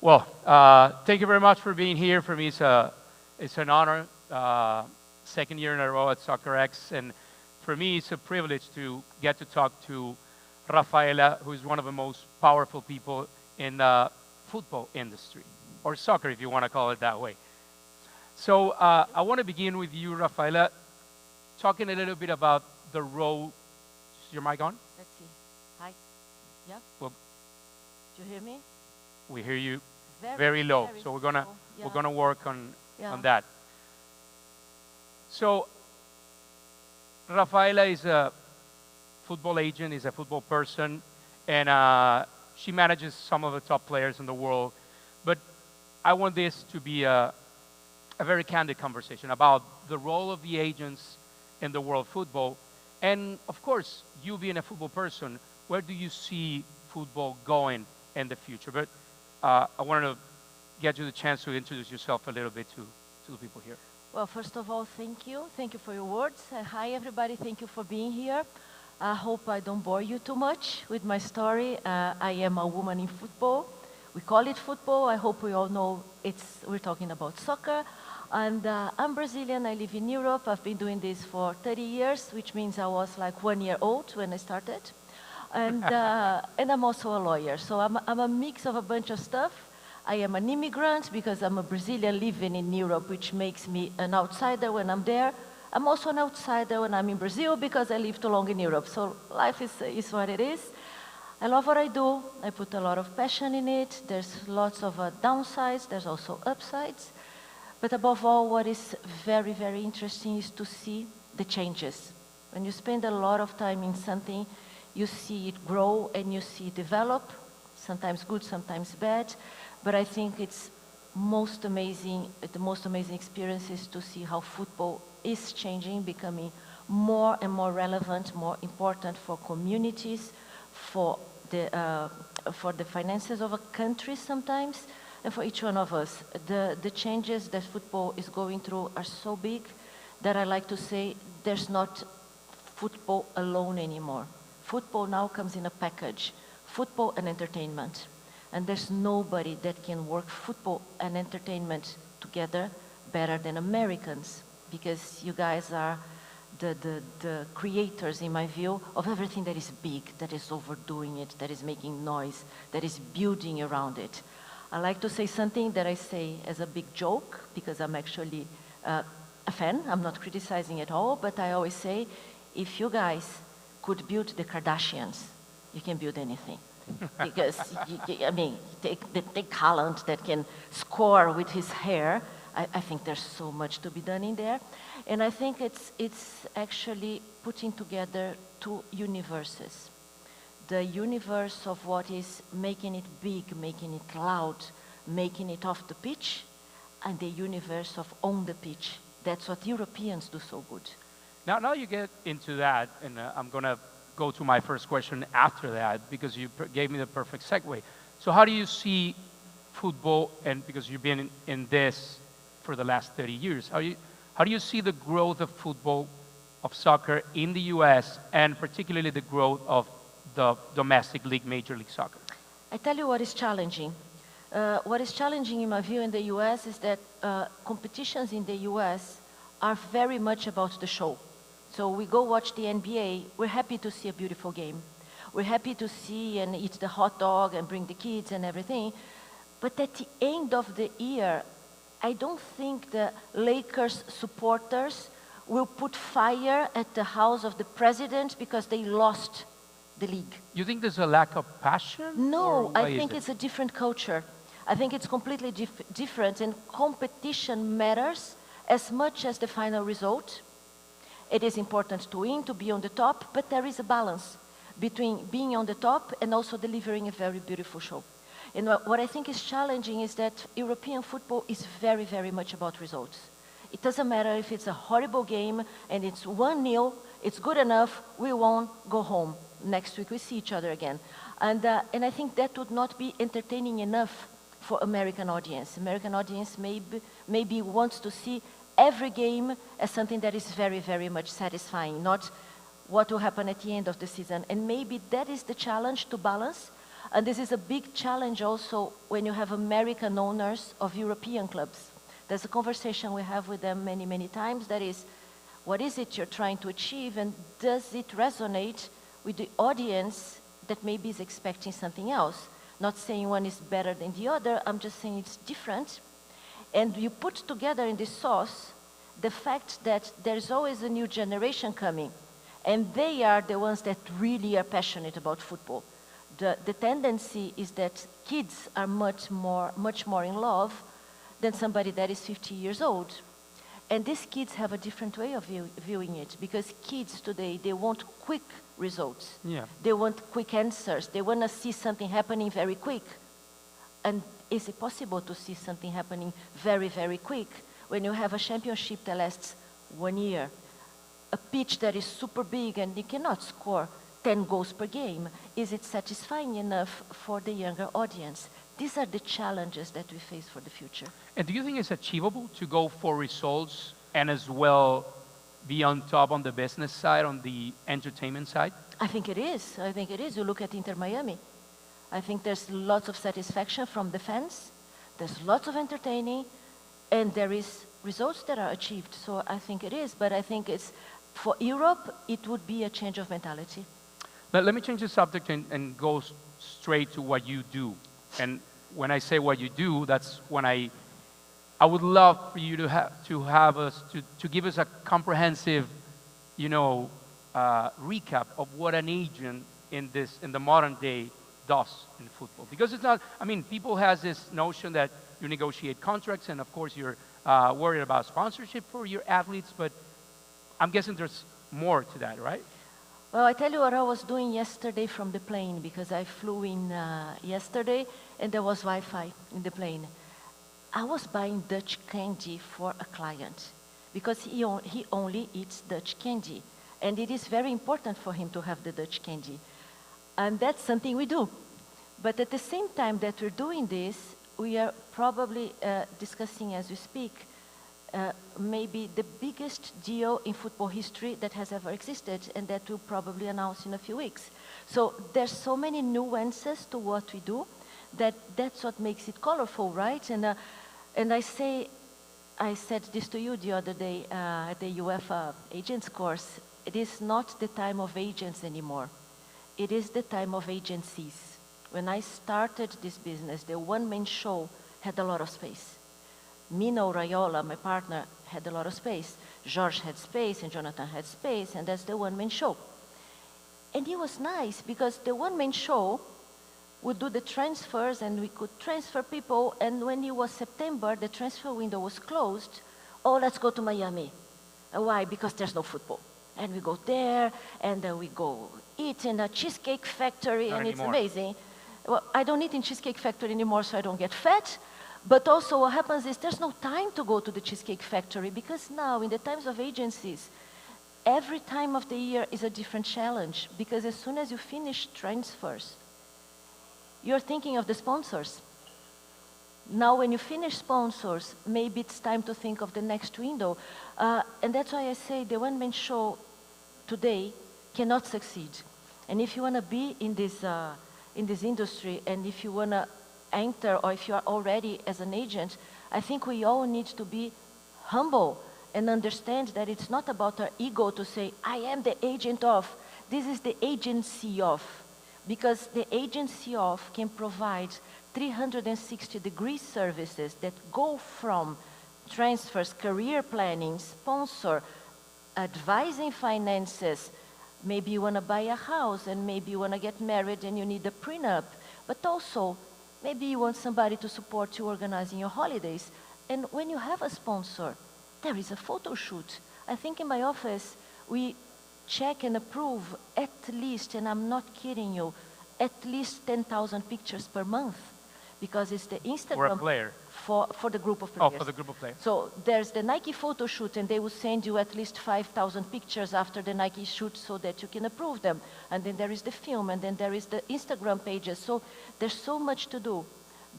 Well, thank you very much for being here. For me, it's an honor. Second year in a row at SoccerX, and for me, it's a privilege to get to talk to Rafaela, who is one of the most powerful people in the football industry, or soccer, if you want to call it that way. So I want to begin with you, Rafaela, talking a little bit about the role. Is your mic on? Let's see. Hi. Yeah. Well, Do you hear me? we hear you Very, very low, very so we're slow. Yeah. gonna work on Yeah. that. So Rafaela is a football agent, is a football person, and she manages some of the top players in the world. But I want this to be a very candid conversation about the role of the agents in the world of football. And of course, you being a football person, where do you see football going in the future? But I wanted to get you the chance to introduce yourself a little bit to the people here. Well, first of all, thank you. Thank you for your words. Hi, everybody. Thank you for being here. I hope I don't bore you too much with my story. I am a woman in football. We call it football. I hope we all know we're talking about soccer. And I'm Brazilian. I live in Europe. I've been doing this for 30 years, which means I was like 1 year old when I started. And, and I'm also a lawyer. So I'm a mix of a bunch of stuff. I am an immigrant because I'm a Brazilian living in Europe, which makes me an outsider when I'm there. I'm also an outsider when I'm in Brazil because I live too long in Europe. So life is what it is. I love what I do. I put a lot of passion in it. There's lots of downsides. There's also upsides. But above all, what is very, very interesting is to see the changes. When you spend a lot of time in something, you see it grow and you see it develop, sometimes good, sometimes bad. But I think it's the most amazing experience is to see how football is changing, becoming more and more relevant, more important for communities, for the finances of a country sometimes, and for each one of us. The changes that football is going through are so big that I like to say there's not football alone anymore. Football now comes in a package, football and entertainment. And there's nobody that can work football and entertainment together better than Americans, because you guys are the creators, in my view, of everything that is big, that is overdoing it, that is making noise, that is building around it. I like to say something that I say as a big joke, because I'm actually a fan. I'm not criticizing at all, but I always say, if you guys could build the Kardashians, you can build anything. Because, I mean, take Haaland that can score with his hair. I think there's so much to be done in there. And I think it's actually putting together two universes. The universe of what is making it big, making it loud, making it off the pitch, and the universe of on the pitch. That's what Europeans do so good. Now you get into that, and I'm going to go to my first question after that, because you gave me the perfect segue. So how do you see football, and because you've been in this for the last 30 years, how do you see the growth of football, of soccer in the US, and particularly the growth of the domestic league, Major League Soccer? I tell you what is challenging. What is challenging in my view in the US is that competitions in the US are very much about the show. So we go watch the NBA, we're happy to see a beautiful game. We're happy to see and eat the hot dog and bring the kids and everything. But at the end of the year, I don't think the Lakers supporters will put fire at the house of the president because they lost the league. You think there's a lack of passion? No, I think it's a different culture. I think it's completely different, and competition matters as much as the final result. It is important to win, to be on the top, but there is a balance between being on the top and also delivering a very beautiful show. And what I think is challenging is that European football is very, very much about results. It doesn't matter if it's a horrible game and it's 1-0, it's good enough, we won, go home. Next week we see each other again. And I think that would not be entertaining enough for American audience. American audience maybe wants to see every game as something that is very, very much satisfying, not what will happen at the end of the season. And maybe that is the challenge, to balance. And this is a big challenge also when you have American owners of European clubs. There's a conversation we have with them many, many times that is, what is it you're trying to achieve, and does it resonate with the audience that maybe is expecting something else? Not saying one is better than the other, I'm just saying it's different. And you put together in this sauce the fact that there's always a new generation coming, and they are the ones that really are passionate about football. The tendency is that kids are much more in love than somebody that is 50 years old. And these kids have a different way of viewing it, because kids today, they want quick results. Yeah. They want quick answers. They want to see something happening very quick. And is it possible to see something happening very, very quick when you have a championship that lasts 1 year, a pitch that is super big and you cannot score 10 goals per game? Is it satisfying enough for the younger audience? These are the challenges that we face for the future. And do you think it's achievable to go for results and as well be on top on the business side, on the entertainment side? I think it is. I think it is. You look at Inter Miami. I think there's lots of satisfaction from the fans. There's lots of entertaining, and there is results that are achieved. So I think it is. But I think it's, for Europe, it would be a change of mentality. Let me change the subject and go straight to what you do. And when I say what you do, that's when I would love for you to give us a comprehensive, recap of what an agent in the modern day does in football. Because it's not, people has this notion that you negotiate contracts and of course you're worried about sponsorship for your athletes, but I'm guessing there's more to that, right? Well, I tell you what I was doing yesterday from the plane, because I flew in yesterday and there was Wi-Fi in the plane. I was buying Dutch candy for a client because he only eats Dutch candy. And it is very important for him to have the Dutch candy. And that's something we do. But at the same time that we're doing this, we are probably discussing as we speak maybe the biggest deal in football history that has ever existed, and that we'll probably announce in a few weeks. So there's so many nuances to what we do that's what makes it colorful, right? And I said this to you the other day at the UEFA agents course. It is not the time of agents anymore. It is the time of agencies. When I started this business, the one-man show had a lot of space. Mino Raiola, my partner, had a lot of space. George had space, and Jonathan had space, and that's the one-man show. And it was nice, because the one-man show would do the transfers, and we could transfer people, and when it was September, the transfer window was closed. Oh, let's go to Miami. Why? Because there's no football. And we go there, and we go eat in a Cheesecake Factory, Not and anymore. it's amazing. Well, I don't eat in Cheesecake Factory anymore, so I don't get fat. But also what happens is there's no time to go to the Cheesecake Factory, because now in the times of agencies, every time of the year is a different challenge, because as soon as you finish transfers, you're thinking of the sponsors. Now when you finish sponsors, maybe it's time to think of the next window. And that's why I say the one-man show today cannot succeed. And if you want to be in this industry, and if you want to enter, or if you are already as an agent, I think we all need to be humble and understand that it's not about our ego to say, I am the agent of. This is the agency of. Because the agency of can provide 360-degree services that go from transfers, career planning, sponsor, advising finances. Maybe you want to buy a house, and maybe you want to get married and you need a prenup. But also, maybe you want somebody to support you organizing your holidays. And when you have a sponsor, there is a photo shoot. I think in my office, we check and approve at least, and I'm not kidding you, at least 10,000 pictures per month. Because it's the Instagram. For a player? For the group of players. Oh, for the group of players. So there's the Nike photo shoot, and they will send you at least 5,000 pictures after the Nike shoot so that you can approve them. And then there is the film, and then there is the Instagram pages. So there's so much to do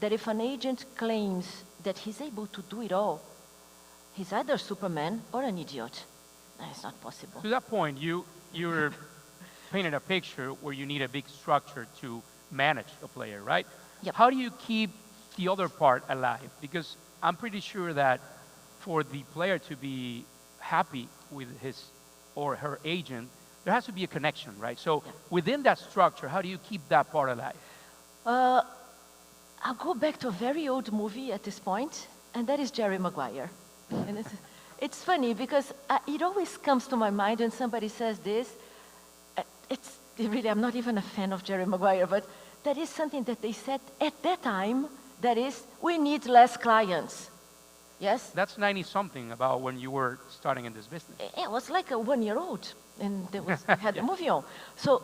that if an agent claims that he's able to do it all, he's either Superman or an idiot. It's not possible. To that point, you're painted a picture where you need a big structure to manage a player, right? Yep. How do you keep the other part alive? Because I'm pretty sure that for the player to be happy with his or her agent, there has to be a connection, right? So within that structure, how do you keep that part alive? Uh, I'll go back to a very old movie at this point, and that is Jerry Maguire. And it's funny because it always comes to my mind when somebody says this. It's really, I'm not even a fan of Jerry Maguire, but that is something that they said at that time, that is, we need less clients. Yes? That's 90 something about when you were starting in this business. It was like a 1-year-old, and there was, had the movie on. So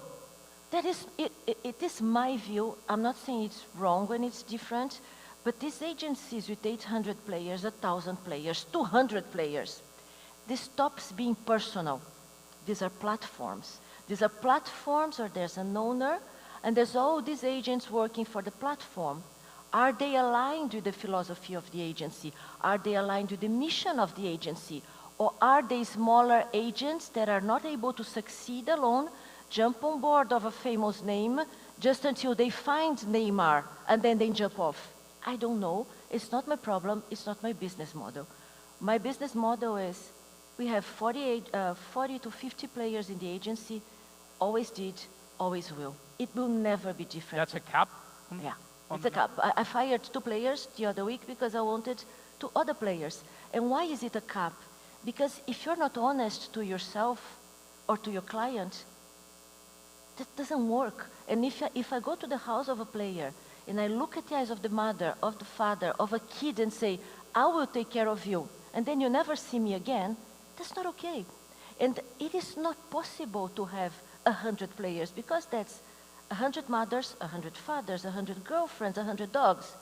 that is, it is my view. I'm not saying it's wrong when it's different, but these agencies with 800 players, 1,000 players, 200 players, this stops being personal. These are platforms. These are platforms where there's an owner, and there's all these agents working for the platform. Are they aligned with the philosophy of the agency? Are they aligned with the mission of the agency? Or are they smaller agents that are not able to succeed alone, jump on board of a famous name just until they find Neymar and then they jump off? I don't know. It's not my problem. It's not my business model. My business model is we have 40 to 50 players in the agency, always did, always will. It will never be different. That's a cap? Yeah. It's a cap. I fired 2 players the other week because I wanted 2 other players. And why is it a cap? Because if you're not honest to yourself or to your client, that doesn't work. And if I go to the house of a player and I look at the eyes of the mother, of the father, of a kid and say, I will take care of you, and then you never see me again, that's not okay. And it is not possible to have 100 players because that's 100 mothers, 100 fathers, 100 girlfriends, 100 dogs.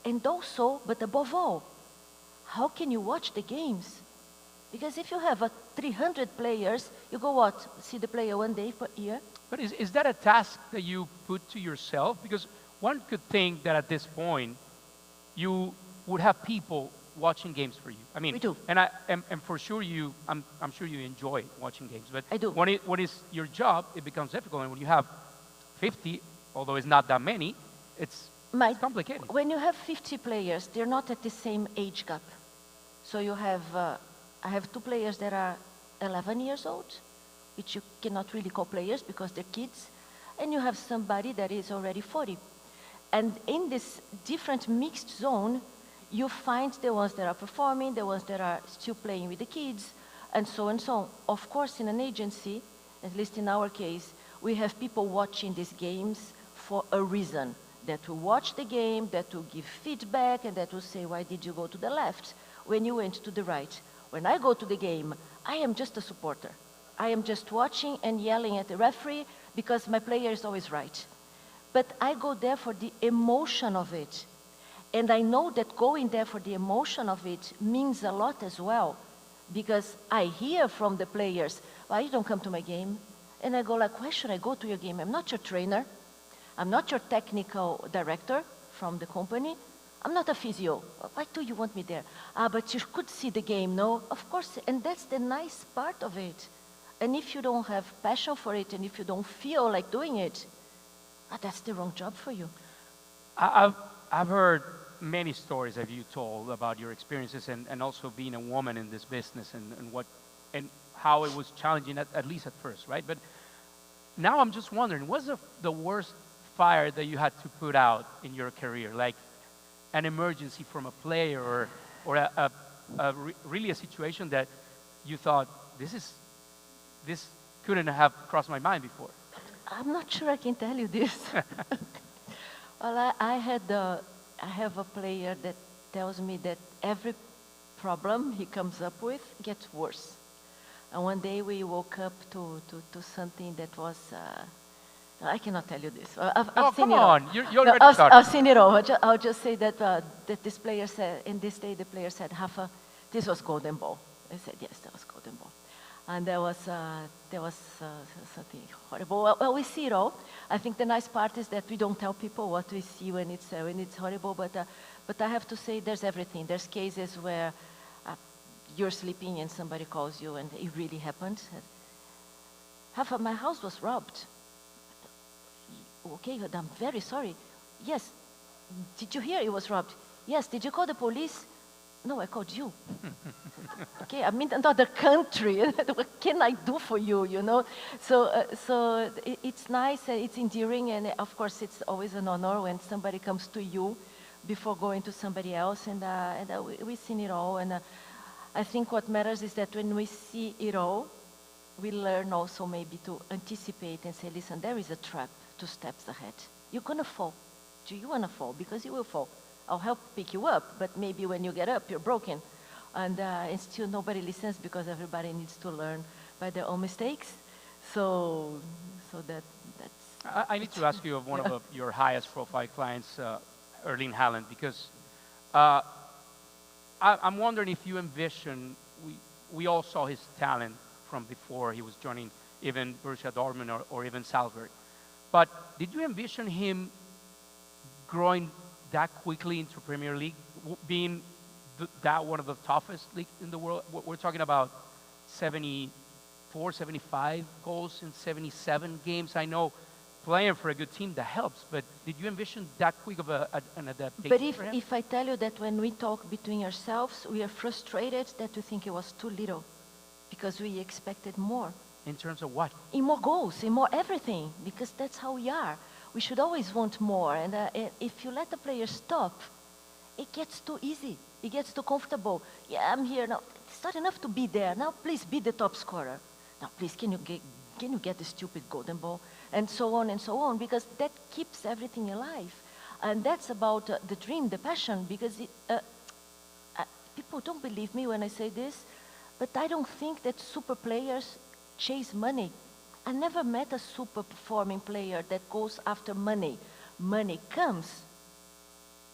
And also, but above all, how can you watch the games? Because if you have 300 players, you go what? See the player 1 day per year? But is that a task that you put to yourself? Because one could think that at this point, you would have people watching games for you. I mean, we do. And for sure I'm sure you enjoy watching games. But I do. When it's your job, it becomes difficult. And when you have 50, although it's not that many, it's complicated. When you have 50 players, they're not at the same age gap. So you have, I have 2 players that are 11 years old, which you cannot really call players because they're kids, and you have somebody that is already 40. And in this different mixed zone, you find the ones that are performing, the ones that are still playing with the kids, and so and so on. Of course, in an agency, at least in our case, we have people watching these games for a reason. That will watch the game, that will give feedback, and that will say, why did you go to the left when you went to the right? When I go to the game, I am just a supporter. I am just watching and yelling at the referee because my player is always right. But I go there for the emotion of it. And I know that going there for the emotion of it means a lot as well, because I hear from the players, why you don't come to my game? And I go like, why should I go to your game? I'm not your trainer. I'm not your technical director from the company. I'm not a physio. Why do you want me there? But you could see the game, no? Of course, and that's the nice part of it. And if you don't have passion for it, and if you don't feel like doing it, that's the wrong job for you. I've heard many stories that you told about your experiences and also being a woman in this business and how it was challenging, at least at first, right? But now I'm just wondering, what's the worst fire that you had to put out in your career? Like an emergency from a player or really a situation that you thought, this couldn't have crossed my mind before? I'm not sure I can tell you this. Well, I have a player that tells me that every problem he comes up with gets worse. And one day we woke up to something that was, I cannot tell you this. I've seen come it all. on, you already started. I've seen it all. I'll just say that, that this player said, in this day the player said, Rafa, this was golden ball. I said, yes, that was golden ball. And there was something horrible. Well, we see it all. I think the nice part is that we don't tell people what we see when it's horrible. But I have to say, there's everything. There's cases where you're sleeping and somebody calls you, and it really happened. Half of my house was robbed. Okay, but I'm very sorry. Yes. Did you hear he was robbed? Yes. Did you call the police? No, I called you. Okay, I'm in another country. What can I do for you, you know? So it's nice, it's endearing, and of course it's always an honor when somebody comes to you before going to somebody else, and we've seen it all, and I think what matters is that when we see it all, we learn also maybe to anticipate and say, listen, there is a trap 2 steps ahead. You're gonna fall. Do you wanna fall? Because you will fall. I'll help pick you up, but maybe when you get up, you're broken. And still nobody listens because everybody needs to learn by their own mistakes. So that's... I need to ask you of one of your highest profile clients, Erling Haaland, because uh, I'm wondering if you envision, we all saw his talent from before he was joining even Borussia Dortmund or even Salzburg. But did you envision him growing that quickly into Premier League, being that one of the toughest leagues in the world? We're talking about 74, 75 goals in 77 games. I know playing for a good team, that helps, but did you envision that quick of an adaptation But for him? if I tell you that when we talk between ourselves, we are frustrated that we think it was too little because we expected more. In terms of what? In more goals, in more everything, because that's how we are. We should always want more, and if you let the player stop, it gets too easy. It gets too comfortable. Yeah, I'm here now. It's not enough to be there. Now, please be the top scorer. Now, please, can you get the stupid golden ball? And so on, because that keeps everything alive. And that's about the dream, the passion, because people don't believe me when I say this, but I don't think that super players chase money. I never met a super performing player that goes after money. Money comes,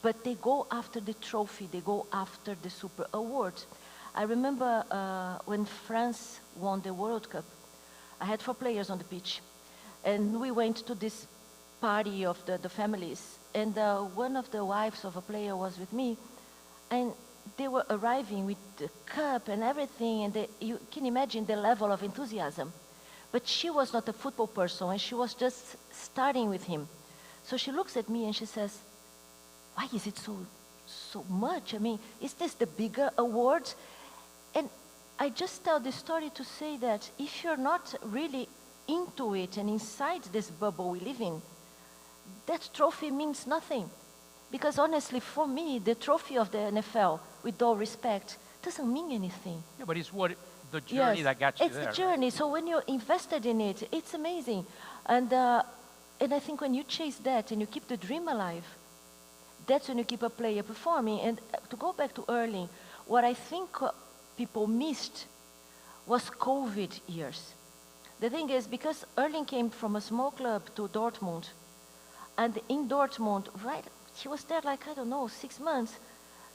but they go after the trophy, they go after the super awards. I remember when France won the World Cup, I had 4 players on the pitch, and we went to this party of the families, and one of the wives of a player was with me, and they were arriving with the cup and everything, and you can imagine the level of enthusiasm. But she was not a football person, and she was just starting with him. So she looks at me and she says, why is it so much? I mean, is this the bigger awards? And I just tell this story to say that if you're not really into it and inside this bubble we live in, that trophy means nothing. Because honestly, for me, the trophy of the NFL, with all respect, doesn't mean anything. Yeah, but it's the journey that got you it's there. the journey. So when you're invested in it, it's amazing. And I think when you chase that and you keep the dream alive, that's when you keep a player performing. And to go back to Erling, what I think people missed was COVID years. The thing is, because Erling came from a small club to Dortmund, and in Dortmund, right, he was there like, I don't know, 6 months,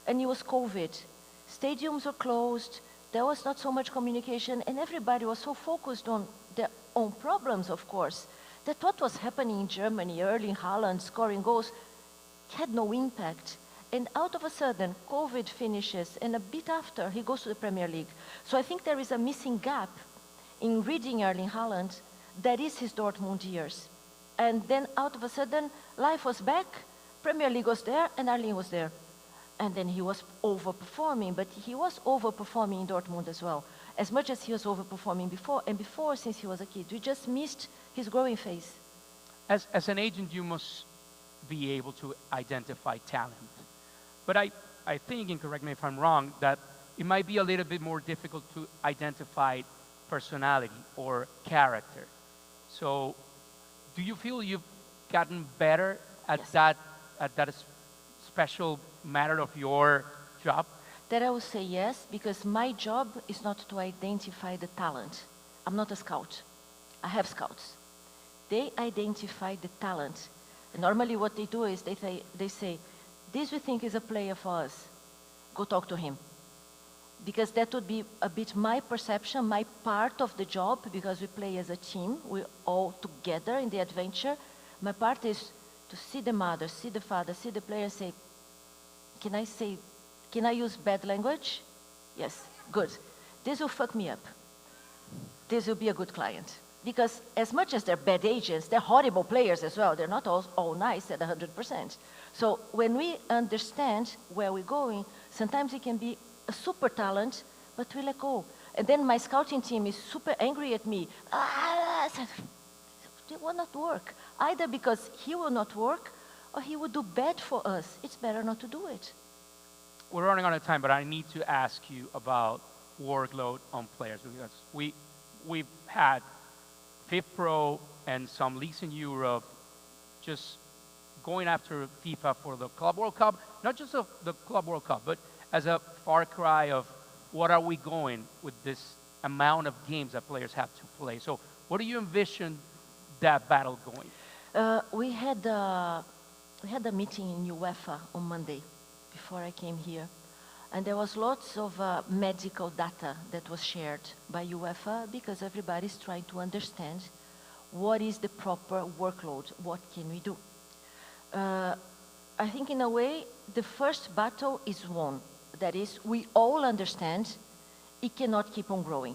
and it was COVID. Stadiums were closed, there was not so much communication, and everybody was so focused on their own problems, of course, that what was happening in Germany, Erling Haaland scoring goals, had no impact. And out of a sudden, COVID finishes, and a bit after, he goes to the Premier League. So I think there is a missing gap in reading Erling Haaland. That is his Dortmund years. And then out of a sudden, life was back, Premier League was there, and Erling was there. And then he was overperforming, but he was overperforming in Dortmund as well, as much as he was overperforming before, and before since he was a kid. We just missed his growing phase. As an agent, you must be able to identify talent. But I think, and correct me if I'm wrong, that it might be a little bit more difficult to identify personality or character. So do you feel you've gotten better at Yes. that special matter of your job? That I would say yes, because my job is not to identify the talent. I'm not a scout. I have scouts. They identify the talent. And normally what they do is they say, this we think is a player for us. Go talk to him. Because that would be a bit my perception, my part of the job, because we play as a team. We're all together in the adventure. My part is to see the mother, see the father, see the player and say, can I use bad language? Yes, good. This will fuck me up. This will be a good client. Because as much as they're bad agents, they're horrible players as well. They're not all nice at 100%. So when we understand where we're going, sometimes it can be a super talent, but we let go. And then my scouting team is super angry at me. I said, it will not work. Either because he will not work, or he will do bad for us. It's better not to do it. We're running out of time, but I need to ask you about workload on players, because we've had FIFPro and some leagues in Europe just going after FIFA for the Club World Cup, not just of the Club World Cup, but as a far cry of what are we going with this amount of games that players have to play. So what do you envision that battle going? We had a meeting in UEFA on Monday before I came here. And there was lots of medical data that was shared by UEFA because everybody's trying to understand what is the proper workload, what can we do. I think in a way, the first battle is won. That is, we all understand it cannot keep on growing.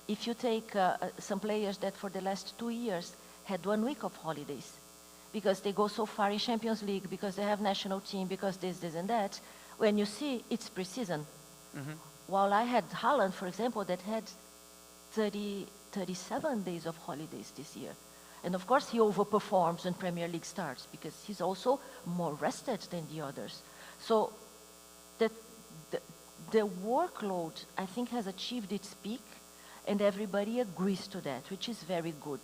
If you take some players that for the last 2 years had 1 week of holidays, because they go so far in Champions League, because they have national team, because this, and that, when you see it's pre-season. Mm-hmm. While I had Haaland, for example, that had 37 days of holidays this year. And of course he overperforms when Premier League starts because he's also more rested than the others. So the workload, I think, has achieved its peak and everybody agrees to that, which is very good.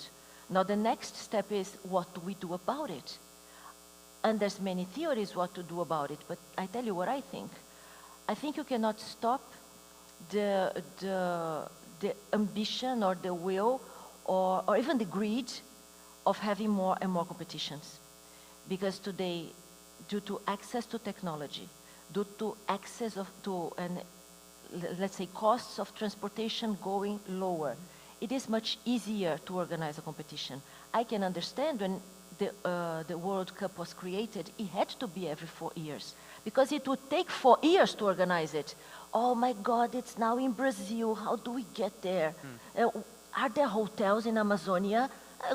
Now the next step is what do we do about it? And there's many theories what to do about it, but I tell you what I think. I think you cannot stop the ambition or the will or even the greed of having more and more competitions. Because today, due to access to technology, due to access and let's say costs of transportation going lower, it is much easier to organize a competition. I can understand when the World Cup was created, it had to be every 4 years because it would take 4 years to organize it. Oh my God, it's now in Brazil. How do we get there? Are there hotels in Amazonia?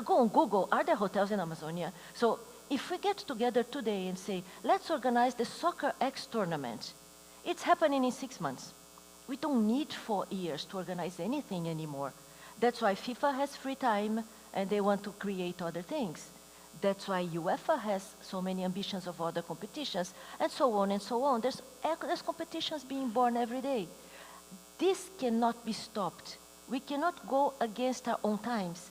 Go on Google, are there hotels in Amazonia? So if we get together today and say, let's organize the Soccer X tournament, it's happening in 6 months. We don't need 4 years to organize anything anymore. That's why FIFA has free time and they want to create other things. That's why UEFA has so many ambitions of other competitions, and so on and so on. There's competitions being born every day. This cannot be stopped. We cannot go against our own times,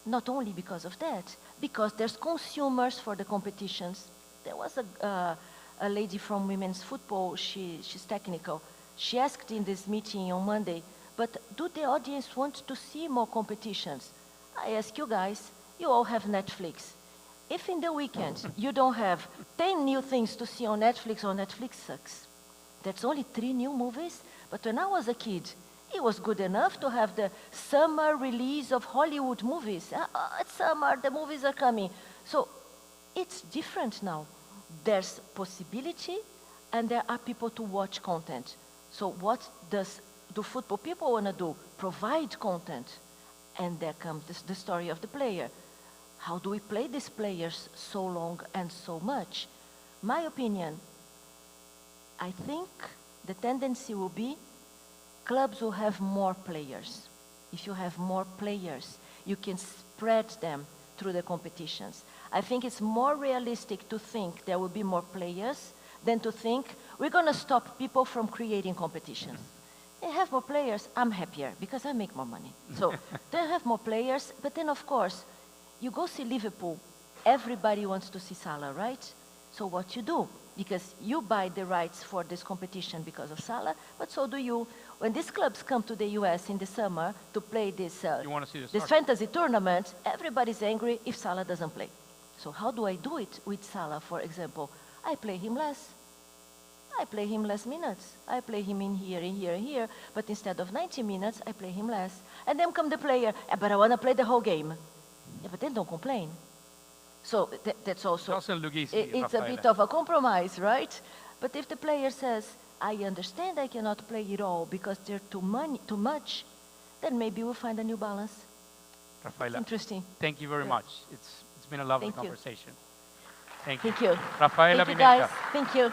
not only because of that, because there's consumers for the competitions. There was a lady from women's football, she's technical. She asked in this meeting on Monday, but do the audience want to see more competitions? I ask you guys, you all have Netflix. If in the weekend you don't have 10 new things to see on Netflix sucks. That's only 3 new movies. But when I was a kid, it was good enough to have the summer release of Hollywood movies. It's summer, the movies are coming. So it's different now. There's possibility and there are people to watch content. So what do football people want to do? Provide content. And there comes the story of the player. How do we play these players so long and so much? My opinion, I think the tendency will be clubs will have more players. If you have more players, you can spread them through the competitions. I think it's more realistic to think there will be more players than to think we're going to stop people from creating competitions. They have more players, I'm happier because I make more money. So they have more players, but then of course, you go see Liverpool, everybody wants to see Salah, right? So what you do? Because you buy the rights for this competition because of Salah, but so do you. When these clubs come to the US in the summer to play this fantasy tournament, everybody's angry if Salah doesn't play. So how do I do it with Salah, for example? I play him less. I play him less minutes. I play him in here, in here, in here, but instead of 90 minutes, I play him less. And then come the player, but I want to play the whole game. Yeah, but then don't complain. So that's also, it's a bit of a compromise, right? But if the player says, I understand I cannot play it all because they're too much, then maybe we'll find a new balance. Rafaela. Interesting. Thank you very Yeah. much. It's been a lovely Thank you. conversation. Thank you. Thank you. Rafaela Thank you, guys. Pimenta. Thank you.